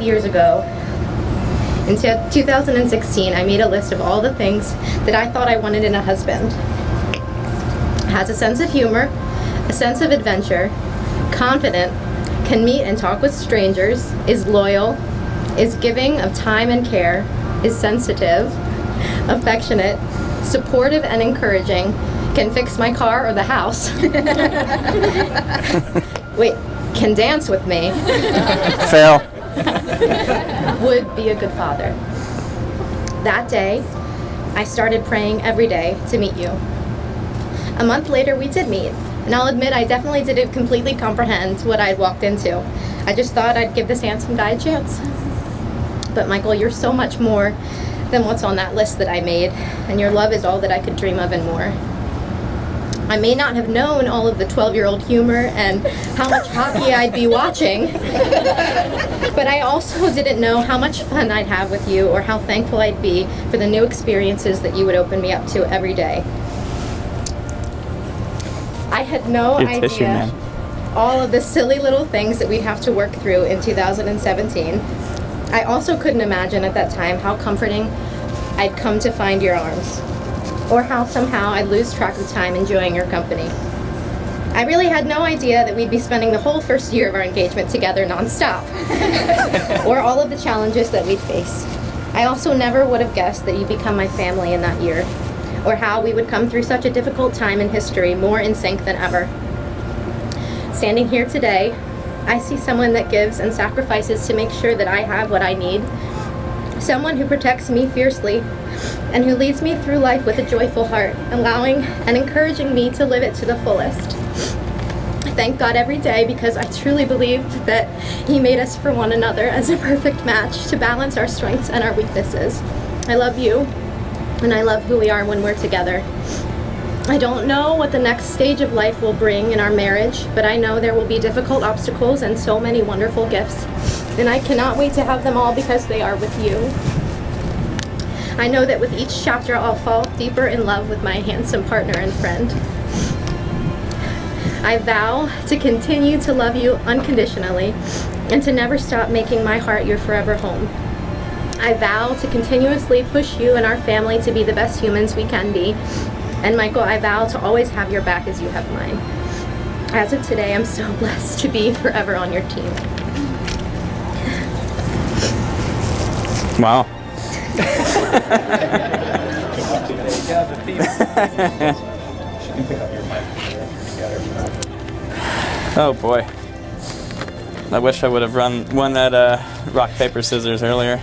years ago, in 2016, I made a list of all the things that I thought I wanted in a husband. Has a sense of humor, a sense of adventure, confident, can meet and talk with strangers, is loyal, is giving of time and care, is sensitive, affectionate, supportive and encouraging, can fix my car or the house. Wait, can dance with me. Fail. Would be a good father. That day, I started praying every day to meet you. A month later, we did meet, and I'll admit I definitely didn't completely comprehend what I'd walked into. I just thought I'd give this handsome guy a chance. But Michael, you're so much more than what's on that list that I made, and your love is all that I could dream of and more. I may not have known all of the 12-year-old humor and how much hockey I'd be watching, but I also didn't know how much fun I'd have with you or how thankful I'd be for the new experiences that you would open me up to every day. I had no idea all of the silly little things that we'd have to work through in 2017. I also couldn't imagine at that time how comforting I'd come to find your arms, or how somehow I'd lose track of time enjoying your company. I really had no idea that we'd be spending the whole first year of our engagement together nonstop, or all of the challenges that we'd face. I also never would have guessed that you'd become my family in that year, or how we would come through such a difficult time in history more in sync than ever. Standing here today, I see someone that gives and sacrifices to make sure that I have what I need, someone who protects me fiercely, and who leads me through life with a joyful heart, allowing and encouraging me to live it to the fullest. I thank God every day because I truly believe that He made us for one another as a perfect match to balance our strengths and our weaknesses. I love you, and I love who we are when we're together. I don't know what the next stage of life will bring in our marriage, but I know there will be difficult obstacles and so many wonderful gifts, and I cannot wait to have them all because they are with you. I know that with each chapter I'll fall deeper in love with my handsome partner and friend. I vow to continue to love you unconditionally and to never stop making my heart your forever home. I vow to continuously push you and our family to be the best humans we can be. And Michael, I vow to always have your back as you have mine. As of today, I'm so blessed to be forever on your team. Wow. Oh boy. I wish I would have won that rock, paper, scissors earlier.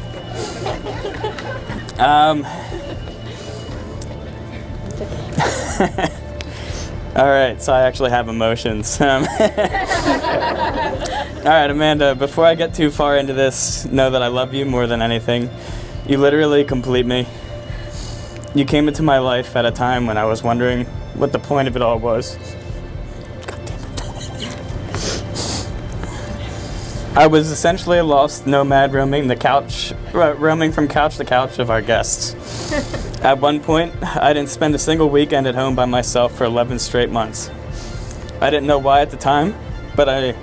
All right, so I actually have emotions. All right, Amanda, before I get too far into this, know that I love you more than anything. You literally complete me. You came into my life at a time when I was wondering what the point of it all was. I was essentially a lost nomad roaming from couch to couch of our guests. At one point, I didn't spend a single weekend at home by myself for 11 straight months. I didn't know why at the time, but I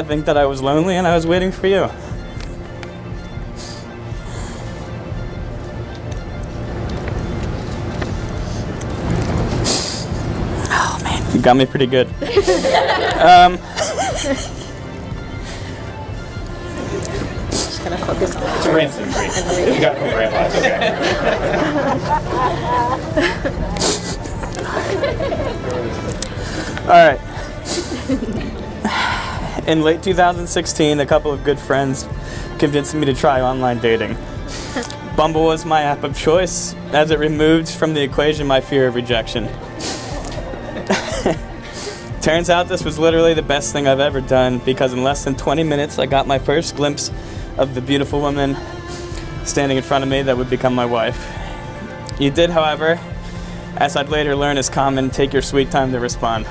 think that I was lonely and I was waiting for you. Oh man, you got me pretty good. Gonna focus on It's a rinse and repeat. You got from grandma, it's okay. All right. In late 2016, a couple of good friends convinced me to try online dating. Bumble was my app of choice, as it removed from the equation my fear of rejection. Turns out this was literally the best thing I've ever done, because in less than 20 minutes I got my first glimpse of the beautiful woman standing in front of me that would become my wife. You did, however, as I'd later learn is common, take your sweet time to respond.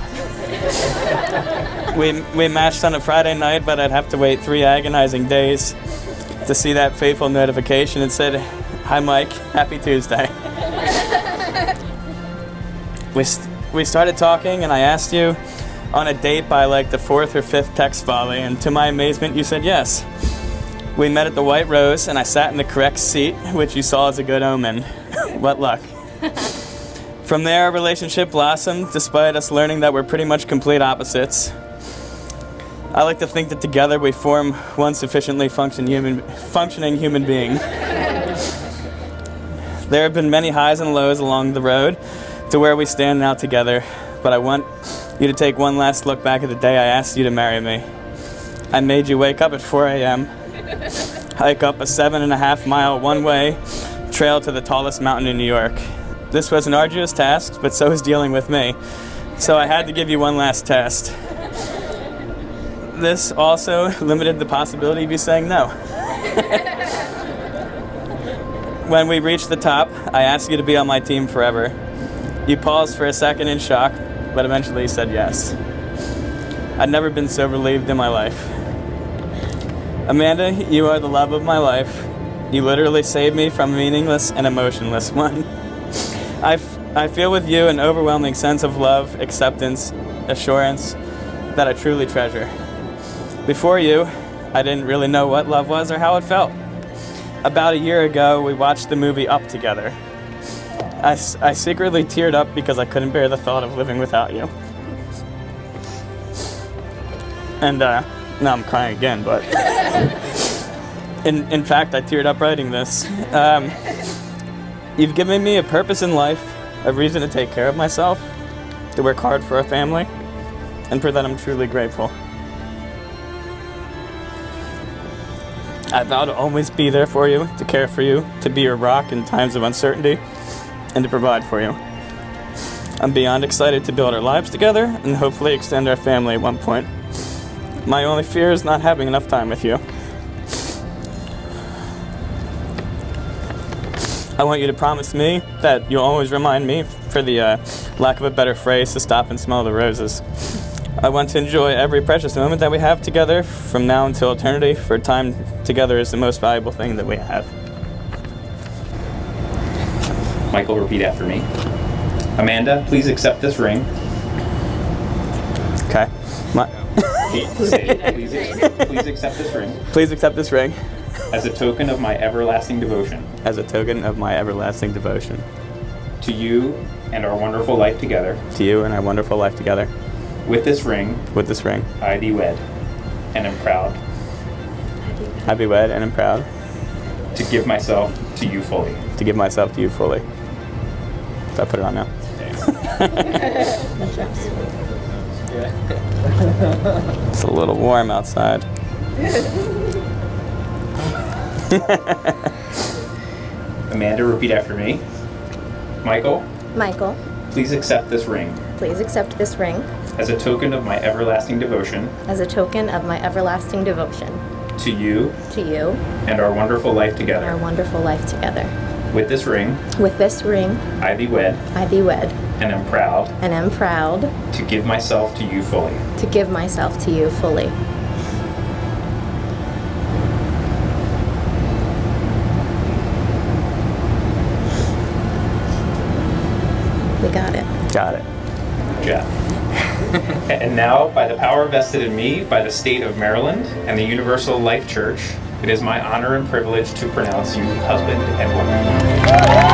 We matched on a Friday night, but I'd have to wait 3 agonizing days to see that fateful notification that said, "Hi Mike, happy Tuesday." We started talking and I asked you on a date by like the 4th or 5th text volley, and to my amazement you said yes. We met at the White Rose, and I sat in the correct seat, which you saw as a good omen. What luck. From there, our relationship blossomed, despite us learning that we're pretty much complete opposites. I like to think that together we form one sufficiently functioning human being. There have been many highs and lows along the road to where we stand now together, but I want you to take one last look back at the day I asked you to marry me. I made you wake up at 4 a.m., hike up a 7.5-mile one-way trail to the tallest mountain in New York. This was an arduous task, but so is dealing with me. So I had to give you one last test. This also limited the possibility of you saying no. When we reached the top, I asked you to be on my team forever. You paused for a second in shock, but eventually said yes. I'd never been so relieved in my life. Amanda, you are the love of my life. You literally saved me from a meaningless and emotionless one. I feel with you an overwhelming sense of love, acceptance, assurance that I truly treasure. Before you, I didn't really know what love was or how it felt. About a year ago, we watched the movie Up together. I secretly teared up because I couldn't bear the thought of living without you. And now I'm crying again, but in fact, I teared up writing this. You've given me a purpose in life, a reason to take care of myself, to work hard for a family, and for that I'm truly grateful. I vow to always be there for you, to care for you, to be your rock in times of uncertainty, and to provide for you. I'm beyond excited to build our lives together and hopefully extend our family at one point. My only fear is not having enough time with you. I want you to promise me that you'll always remind me, for the lack of a better phrase, to stop and smell the roses. I want to enjoy every precious moment that we have together from now until eternity, for time together is the most valuable thing that we have. Michael, repeat after me. Amanda, please accept this ring. Okay. Please accept this ring. Please accept this ring. As a token of my everlasting devotion. As a token of my everlasting devotion. To you and our wonderful life together. To you and our wonderful life together. With this ring. With this ring. I be wed. And am proud. I be wed and am proud. To give myself to you fully. To give myself to you fully. So I put it on now. It's a little warm outside. Amanda, repeat after me. Michael. Michael. Please accept this ring. Please accept this ring. As a token of my everlasting devotion. As a token of my everlasting devotion. To you. To you. And our wonderful life together. And our wonderful life together. With this ring. With this ring. I be wed. I be wed. And am proud. And am proud. To give myself to you fully. To give myself to you fully. We got it. Got it. Jeff. And now, by the power vested in me by the state of Maryland and the Universal Life Church, it is my honor and privilege to pronounce you husband and wife.